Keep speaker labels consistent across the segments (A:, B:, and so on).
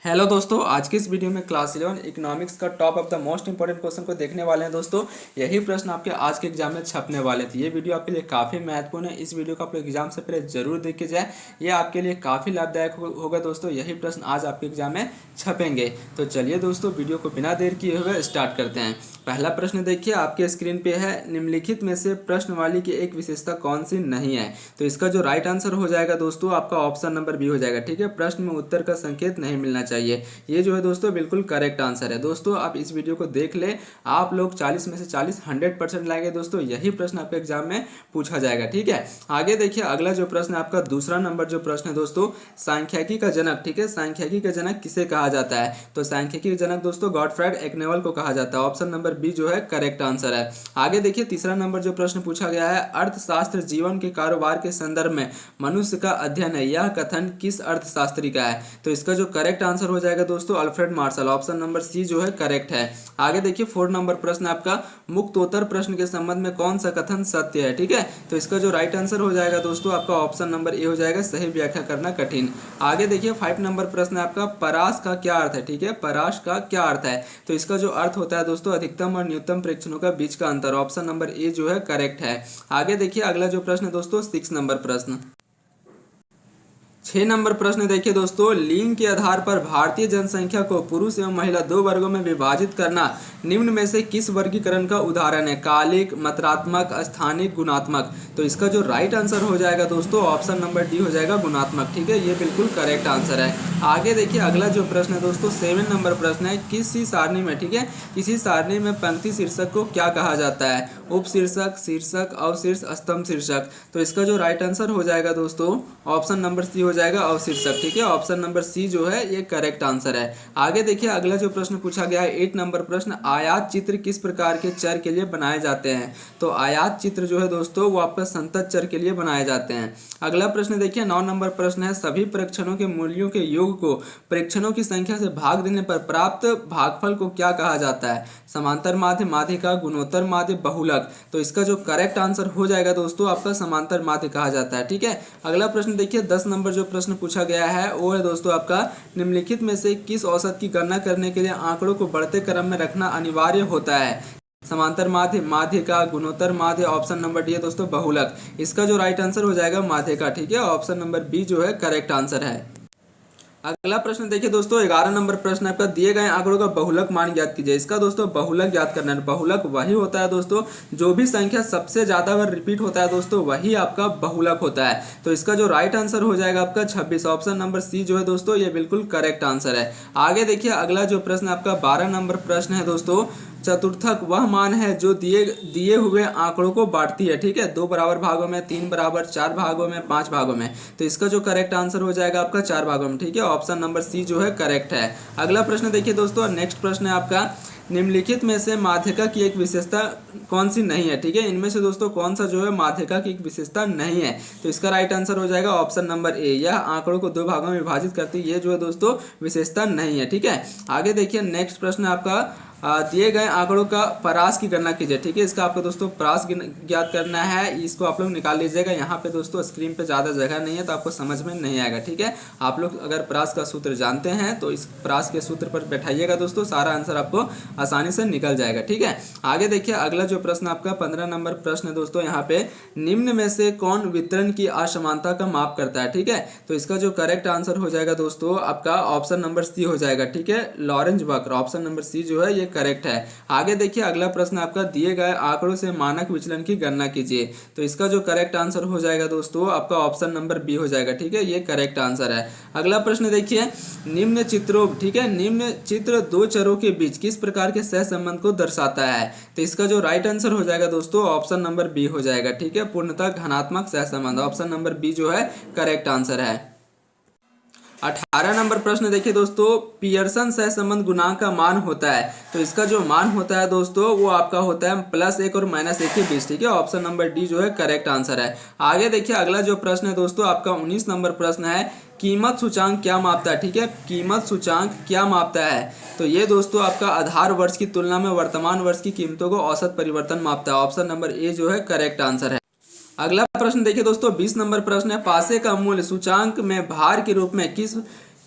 A: Hello दोस्तों, आज की इस वीडियो में क्लास 11 इकोनॉमिक्स का top of the most important question को देखने वाले हैं। दोस्तों, यही प्रश्न आपके आज के एग्जाम में छपने वाले थे। ये वीडियो आपके लिए काफ़ी महत्वपूर्ण है। इस वीडियो को आप लोग एग्जाम से पहले जरूर देख के जाए, ये आपके लिए काफ़ी लाभदायक होगा। दोस्तों, यही प्रश्न आज आपके एग्जाम में छपेंगे। तो चलिए दोस्तों, वीडियो को बिना देर किए हुए स्टार्ट करते हैं। पहला प्रश्न देखिए, आपके स्क्रीन पे है, निम्नलिखित में से प्रश्नवाली की एक विशेषता कौन सी नहीं है। तो इसका जो राइट आंसर हो जाएगा दोस्तों, आपका ऑप्शन नंबर बी हो जाएगा। ठीक है, प्रश्न में उत्तर का संकेत नहीं मिलना चाहिए। ये जो है दोस्तों बिल्कुल करेक्ट आंसर है। दोस्तों, आप इस वीडियो को देख ले, आप लोग 40 में से 40 100% लाएंगे। दोस्तों, यही प्रश्न आपके एग्जाम में पूछा जाएगा। ठीक है, आगे देखिए, अगला जो प्रश्न है आपका दूसरा नंबर जो प्रश्न है दोस्तों, सांख्यिकी का जनक। ठीक है, सांख्यिकी का जनक किसे कहा जाता है। तो सांख्यिकी का जनक दोस्तों गॉटफ्राइड एक्नेवल को कहा जाता है। ऑप्शन नंबर बी जो है करेक्ट आंसर है। आगे देखिए, तीसरा नंबर जो प्रश्न पूछा गया है, अर्थशास्त्र जीवन के कारोबार के संदर्भ में मनुष्य का अध्ययन है, यह कथन किस अर्थशास्त्री का है। तो इसका जो करेक्ट आंसर हो जाएगा दोस्तों Alfred Marshall. Option number C जो है करेक्ट है। आगे देखिए, 4 नंबर प्रश्न आपका मुक्तोत्तर प्रश्न के संबंध में कौन सा कथन सत्य है। ठीक है, तो इसका जो राइट आंसर हो जाएगा दोस्तों आपका ऑप्शन नंबर ए हो जाएगा, सही व्याख्या करना कठिन। आगे देखिए, 5 नंबर प्रश्न आपका परास का क्या अर्थ है। ठीक है, परास का क्या अर्थ है। तो इसका जो अर्थ होता है दोस्तों अधिकतम और न्यूनतम प्रेक्षणों का बीच का अंतर। ऑप्शन नंबर ए जो है करेक्ट है। आगे देखिए, अगला जो प्रश्न है दोस्तों 6 नंबर प्रश्न। 6 नंबर प्रश्न देखिए दोस्तों, लिंग के आधार पर भारतीय जनसंख्या को पुरुष एवं महिला 2 वर्गों में विभाजित करना निम्न में से किस वर्गीकरण का उदाहरण है। कालिक, मात्रात्मक, स्थानिक, गुणात्मक। तो इसका जो राइट आंसर हो जाएगा दोस्तों ऑप्शन नंबर डी हो जाएगा, गुणात्मक। ठीक है, ये बिल्कुल करेक्ट आंसर है। आगे देखिए, अगला जो प्रश्न है दोस्तों 7 नंबर प्रश्न है, किसी सारणी में, ठीक है, किसी सारणी में पंक्ति शीर्षक को क्या कहा जाता है। उप शीर्षक, शीर्षक, अवशीर्ष, स्तंभ शीर्षक। तो इसका जो राइट आंसर हो जाएगा दोस्तों ऑप्शन नंबर सी हो जाएगा, अवशीर्षक। ठीक है, ऑप्शन नंबर सी जो है ये करेक्ट आंसर है। आगे देखिए, अगला जो प्रश्न पूछा गया है 8 नंबर प्रश्न, आयात चित्र किस प्रकार के चर के लिए बनाए जाते हैं। तो आयात चित्र जो है दोस्तों वो आपका संतत चर के लिए बनाए जाते हैं। अगला प्रश्न देखिए, 9 नंबर प्रश्न है, सभी परीक्षणों के मूल्यों के योग को परीक्षणों की संख्या से भाग देने पर प्राप्त भागफल को क्या कहा जाता है। समांतर माध्य, माध्यिका, गुणोत्तर माध्य, बहुलक। तो इसका जो करेक्ट आंसर हो जाएगा दोस्तों आपका समांतर माध्य कहा जाता है। ठीक है, अगला प्रश्न देखिए, 10 नंबर जो प्रश्न पूछा गया है वो है दोस्तों आपका, निम्नलिखित में से किस औसत की गणना करने के लिए आंकड़ों को बढ़ते क्रम में रखना अनिवार्य होता है। समांतर माध्य, माध्यिका, गुणोत्तर माध्य। ऑप्शन नंबर डी है दोस्तों बहुलक। इसका जो राइट आंसर हो जाएगा माध्यिका। ठीक है, ऑप्शन नंबर बी जो है करेक्ट आंसर है। अगला प्रश्न देखिए दोस्तों, 11 नंबर प्रश्न आपका, दिए गए आंकड़ों का बहुलक मान ज्ञात कीजिए। इसका दोस्तों बहुलक ज्ञात करना है। बहुलक वही होता है दोस्तों, जो भी संख्या सबसे ज्यादा बार रिपीट होता है दोस्तों वही आपका बहुलक होता है। तो इसका जो राइट आंसर हो जाएगा आपका 26। ऑप्शन नंबर सी जो है दोस्तों ये बिल्कुल करेक्ट आंसर है। आगे देखिए, अगला जो प्रश्न आपका 12 नंबर प्रश्न है दोस्तों, चतुर्थक वह मान है जो दिए हुए आंकड़ों को बांटती है। ठीक है, 2 बराबर भागों में, 3 बराबर, 4 भागों में, 5 भागों में। तो इसका जो करेक्ट आंसर हो जाएगा आपका 4 भागों में। ठीक है, ऑप्शन नंबर सी जो है करेक्ट है। अगला प्रश्न देखिए दोस्तों, नेक्स्ट प्रश्न है आपका, निम्नलिखित में से माध्यिका की एक विशेषता कौन सी नहीं है। ठीक है, इनमें से दोस्तों कौन सा जो है माध्यिका की एक विशेषता नहीं है। तो इसका राइट आंसर हो जाएगा ऑप्शन नंबर ए, यह आंकड़ों को 2 भागों में विभाजित करती है, ये जो है दोस्तों विशेषता नहीं है। ठीक है, आगे देखिए, नेक्स्ट प्रश्न आपका, दिए गए आंकड़ों का परास की गणना कीजिए। ठीक है, इसका आपको दोस्तों परास ज्ञात करना है। इसको आप लोग निकाल लीजिएगा। यहाँ पे दोस्तों स्क्रीन पे ज़्यादा जगह नहीं है तो आपको समझ में नहीं आएगा। ठीक है, आप लोग अगर परास का सूत्र जानते हैं तो इस परास के सूत्र पर बैठाइएगा दोस्तों, सारा आंसर आपको आसानी से निकल जाएगा। ठीक है, आगे देखिए, अगला जो प्रश्न आपका 15 नंबर प्रश्न है दोस्तों, यहाँ पे निम्न में से कौन वितरण की असमानता का माप करता है। ठीक है, तो इसका जो करेक्ट आंसर हो जाएगा दोस्तों आपका ऑप्शन नंबर सी हो जाएगा। ठीक है, लॉरेंज वक्र। ऑप्शन नंबर सी जो है ये करेक्ट है। आगे देखिए, अगला प्रश्न आपका, दिए गए आंकड़ों से मानक विचलन की गणना कीजिए। तो इसका जो करेक्ट आंसर हो जाएगा दोस्तों आपका ऑप्शन नंबर बी हो जाएगा। ठीक है, ये करेक्ट आंसर है। अगला प्रश्न देखिए, निम्न चित्रों, ठीक है, निम्न चित्र 2 चरों के बीच किस प्रकार के सहसंबंध को दर्शाता है। तो इसका जो राइट आंसर हो जाएगा दोस्तों ऑप्शन नंबर बी हो जाएगा। ठीक है, पूर्णतः घनात्मक सहसंबंध। ऑप्शन नंबर बी जो है करेक्ट आंसर है। 18 नंबर प्रश्न देखिए दोस्तों, पियर्सन सहसंबंध गुणांक का मान होता है। तो इसका जो मान होता है दोस्तों वो आपका होता है +1 और -1 के बीच। ठीक है, ऑप्शन नंबर डी जो है करेक्ट आंसर है। आगे देखिए, अगला जो प्रश्न है दोस्तों आपका 19 नंबर प्रश्न है, कीमत सूचांक क्या मापता है। ठीक है, कीमत सूचांक क्या मापता है। तो ये दोस्तों आपका आधार वर्ष की तुलना में वर्तमान वर्ष की कीमतों को औसत परिवर्तन मापता है। ऑप्शन नंबर ए जो है करेक्ट आंसर है। अगला प्रश्न देखिए दोस्तों, 20 नंबर प्रश्न है, पासे का मूल्य सूचांक में भार के रूप में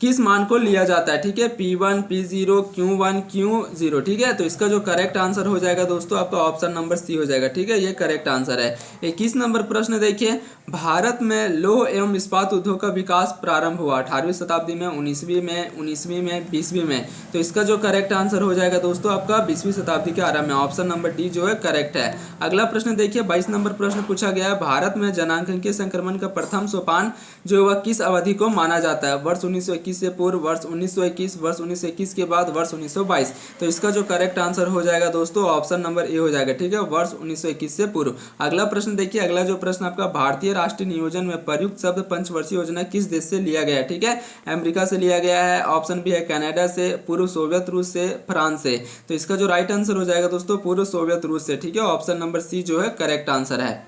A: किस मान को लिया जाता है, ठीक है, P1 P0 Q1 Q0, ठीक है। तो इसका जो करेक्ट आंसर हो जाएगा दोस्तों आपका ऑप्शन नंबर सी हो जाएगा, ठीक है, ये करेक्ट आंसर है। 21 नंबर प्रश्न देखिए, भारत में लौह एवं इस्पात उद्योग का विकास प्रारंभ हुआ 18वीं शताब्दी में, 19वीं में, 19वीं में, 20वीं में। तो इसका जो करेक्ट आंसर हो जाएगा दोस्तों आपका 20वीं शताब्दी के आरंभ में, ऑप्शन नंबर डी जो है करेक्ट है। अगला प्रश्न देखिए, 22 नंबर प्रश्न पूछा गया है, भारत में जनांगीय संक्रमण का प्रथम सोपान जो वह किस अवधि को माना जाता है, वर्ष 1921 से पूर्व, वर्ष 1921, वर्ष 1921 के बाद, वर्ष 1922। तो इसका जो करेक्ट आंसर हो जाएगा दोस्तों ऑप्शन नंबर ए हो जाएगा, ठीक है, वर्ष 1921 से पूर्व। अगला प्रश्न देखिए, अगला जो प्रश्न आपका, भारतीय राष्ट्रीय नियोजन में प्रयुक्त शब्द पंचवर्षीय योजना किस देश से लिया गया है, ठीक है, अमेरिका से लिया गया है, ऑप्शन बी है कनाडा से, पूर्व सोवियत रूस से, फ्रांस से। तो इसका जो राइट आंसर हो जाएगा दोस्तों पूर्व सोवियत रूस से, ठीक है, ऑप्शन नंबर सी जो है करेक्ट आंसर है।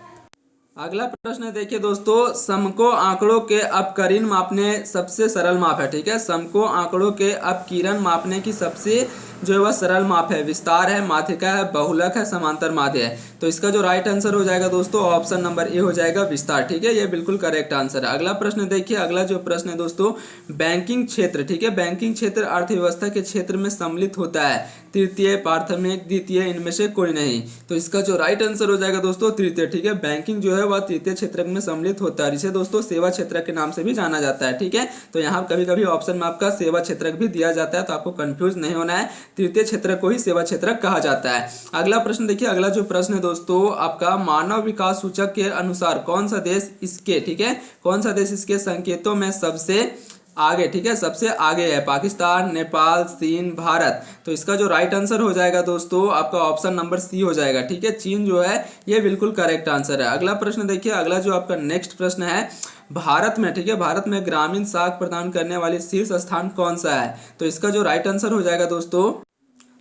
A: अगला प्रश्न देखिए दोस्तों, समको आंकड़ों के अपकरण मापने सबसे सरल माप है, ठीक है, समको आंकड़ों के अपकिरण मापने की सबसे जो है वह सरल माप है, विस्तार है, माध्यिका है, बहुलक है, समांतर माध्य है। तो इसका जो राइट आंसर हो जाएगा दोस्तों ऑप्शन नंबर ए हो जाएगा, विस्तार, ठीक है, ये बिल्कुल करेक्ट आंसर है। अगला प्रश्न देखिए, अगला जो प्रश्न है दोस्तों, बैंकिंग क्षेत्र, ठीक है, बैंकिंग क्षेत्र अर्थव्यवस्था के क्षेत्र में सम्मिलित होता है, तृतीय, प्राथमिक, द्वितीय, इनमें से कोई नहीं। तो इसका जो राइट आंसर हो जाएगा दोस्तों तृतीय, ठीक है, बैंकिंग जो है वह तृतीय क्षेत्र में सम्मिलित होता है, इसे दोस्तों सेवा क्षेत्र के नाम से भी जाना जाता है, ठीक है। तो यहाँ कभी कभी ऑप्शन में आपका सेवा क्षेत्र भी दिया जाता है, तो आपको कंफ्यूज नहीं होना है, तृतीय क्षेत्र को ही सेवा क्षेत्र कहा जाता है। अगला प्रश्न देखिए, अगला जो प्रश्न है दोस्तों आपका, मानव विकास सूचक के अनुसार कौन सा देश इसके, ठीक है, कौन सा देश इसके संकेतों में सबसे आगे, ठीक है, सबसे आगे है, पाकिस्तान, नेपाल, चीन, भारत। तो इसका जो राइट आंसर हो जाएगा दोस्तों आपका ऑप्शन नंबर सी हो जाएगा, ठीक है, चीन जो है ये बिल्कुल करेक्ट आंसर है। अगला प्रश्न देखिए, अगला जो आपका नेक्स्ट प्रश्न है, भारत में, ठीक है, भारत में ग्रामीण साख प्रदान करने वाले शीर्ष स्थान कौन सा है। तो इसका जो राइट आंसर हो जाएगा दोस्तों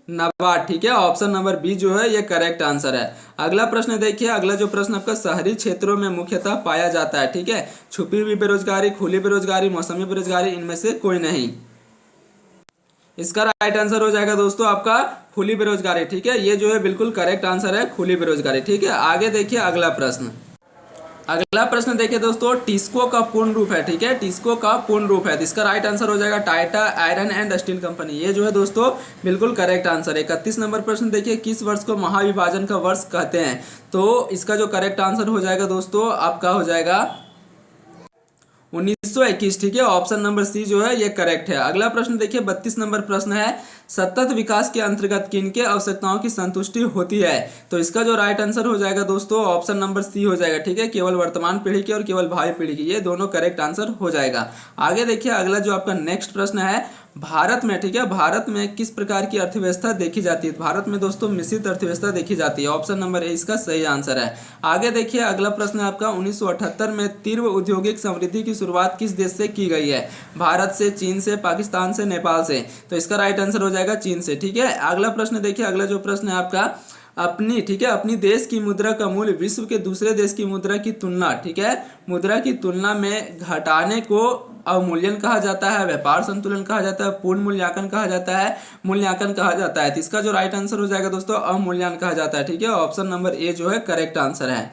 A: नाबार्ड, ठीक है, ऑप्शन नंबर बी जो है ये करेक्ट आंसर है। अगला प्रश्न देखिए, अगला जो प्रश्न आपका, शहरी क्षेत्रों में मुख्यतः पाया जाता है, ठीक है, छुपी हुई बेरोजगारी, खुली बेरोजगारी, मौसमी बेरोजगारी, इनमें से कोई नहीं। इसका राइट आंसर हो जाएगा दोस्तों आपका खुली बेरोजगारी, ठीक है, ये जो है बिल्कुल करेक्ट आंसर है, खुली बेरोजगारी, ठीक है। आगे देखिए अगला प्रश्न, अगला प्रश्न देखिए दोस्तों, टिस्को का पूर्ण रूप है, ठीक है, टिस्को का पूर्ण रूप है। तो इसका राइट आंसर हो जाएगा Tata iron and steel company, ये जो है दोस्तों बिल्कुल करेक्ट आंसर है। 31 नंबर प्रश्न देखिए, किस वर्ष को महाविभाजन का वर्ष कहते हैं। तो इसका जो करेक्ट आंसर हो जाएगा दोस्तों आपका हो जाएगा 1921, ठीक है, ऑप्शन नंबर सी जो है ये करेक्ट है। अगला प्रश्न देखिए, 32 नंबर प्रश्न है, सतत विकास के अंतर्गत किनके आवश्यकताओं की संतुष्टि होती है। तो इसका जो राइट आंसर हो जाएगा दोस्तों ऑप्शन नंबर सी हो जाएगा, ठीक है, केवल वर्तमान पीढ़ी की और केवल भावी पीढ़ी की, ये दोनों करेक्ट आंसर हो जाएगा। आगे देखिए अगला जो आपका नेक्स्ट प्रश्न है, भारत में, ठीक है, भारत में किस प्रकार की अर्थव्यवस्था देखी जाती है। भारत में दोस्तों मिश्रित अर्थव्यवस्था देखी जाती है, ऑप्शन नंबर ए इसका सही आंसर है। आगे देखिए अगला प्रश्न है आपका, 1978 में तीव्र औद्योगिक समृद्धि की शुरुआत किस देश से की गई है। भारत से, चीन से, पाकिस्तान से, नेपाल से। तो इसका राइट आंसर हो जाएगा चीन से, ठीक है। अगला प्रश्न देखिए, अगला जो प्रश्न है आपका, अपनी, ठीक है, अपनी देश की मुद्रा का मूल्य विश्व के दूसरे देश की मुद्रा की तुलना, ठीक है, मुद्रा की तुलना में घटाने को अवमूल्यन कहा जाता है, व्यापार संतुलन कहा जाता है, पूर्ण मूल्यांकन कहा जाता है, मूल्यांकन कहा जाता है। तो इसका जो राइट आंसर हो जाएगा दोस्तों अवमूल्यन कहा जाता है, ठीक है, ऑप्शन नंबर ए जो है करेक्ट आंसर है।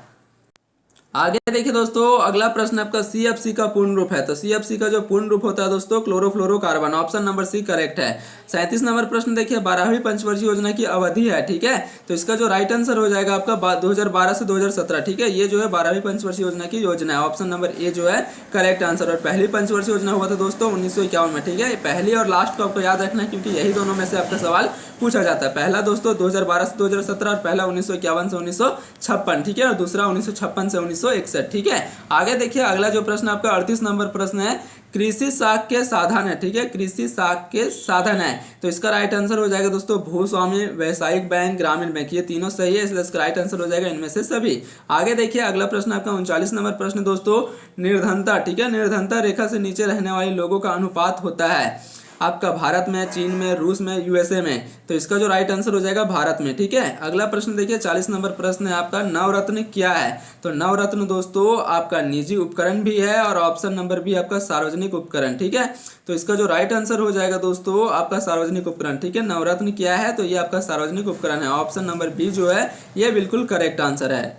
A: आगे देखिए दोस्तों अगला प्रश्न आपका, CFC का पूर्ण रूप है। तो CFC का जो पूर्ण रूप होता है दोस्तों chlorofluorocarbon, option number C correct है। 37 नंबर प्रश्न देखिए, 12वीं पंचवर्षीय योजना की अवधि है, ठीक है, तो इसका जो राइट आंसर हो जाएगा आपका 2012 से 2017, ठीक है, ये जो है 12वीं पंचवर्षीय योजना की योजना है, ऑप्शन नंबर ए जो है करेक्ट आंसर। और पहली पंचवर्षीय योजना हुआ था दोस्तों 1951 में, ठीक है, पहली और लास्ट को आपको याद रखना है क्योंकि यही दोनों में से आपका सवाल पूछा जाता है। पहला दोस्तों 2012 से 2017 और पहला 1951 से 1956, ठीक है, और दूसरा 1956 से 1961, ठीक है। आगे देखिए अगला जो प्रश्न आपका 38 नंबर प्रश्न है, कृषि साख के साधन है, ठीक है, कृषि साख के साधन है। तो इसका राइट आंसर हो जाएगा दोस्तों भूस्वामी, व्यावसायिक बैंक, ग्रामीण बैंक, ये तीनों सही है, इसलिए इसका राइट आंसर हो जाएगा इनमें से सभी। आगे देखिए अगला प्रश्न आपका 39 नंबर प्रश्न दोस्तों, निर्धनता, ठीक है, निर्धनता रेखा से नीचे रहने वाले लोगों का अनुपात होता है आपका भारत में, चीन में, रूस में, USA में। तो इसका जो राइट आंसर हो जाएगा भारत में, ठीक है। अगला प्रश्न देखिए 40 नंबर प्रश्न है आपका, नवरत्न क्या है। तो नवरत्न दोस्तों आपका निजी उपकरण भी है और ऑप्शन नंबर बी आपका सार्वजनिक उपकरण, ठीक है। तो इसका जो राइट आंसर हो जाएगा दोस्तों आपका सार्वजनिक उपकरण, ठीक है, नवरत्न क्या है, तो ये आपका सार्वजनिक उपकरण है, ऑप्शन नंबर बी जो है ये बिल्कुल करेक्ट आंसर है।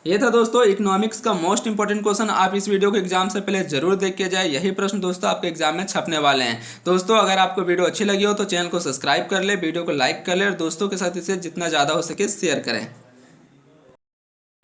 A: ये था दोस्तों इकोनॉमिक्स का मोस्ट इंपॉर्टेंट क्वेश्चन। आप इस वीडियो को एग्जाम से पहले जरूर देख के जाए, यही प्रश्न दोस्तों आपके एग्जाम में छपने वाले हैं। दोस्तों अगर आपको वीडियो अच्छी लगी हो तो चैनल को सब्सक्राइब कर ले, वीडियो को लाइक कर ले और दोस्तों के साथ इसे जितना ज़्यादा हो सके शेयर करें।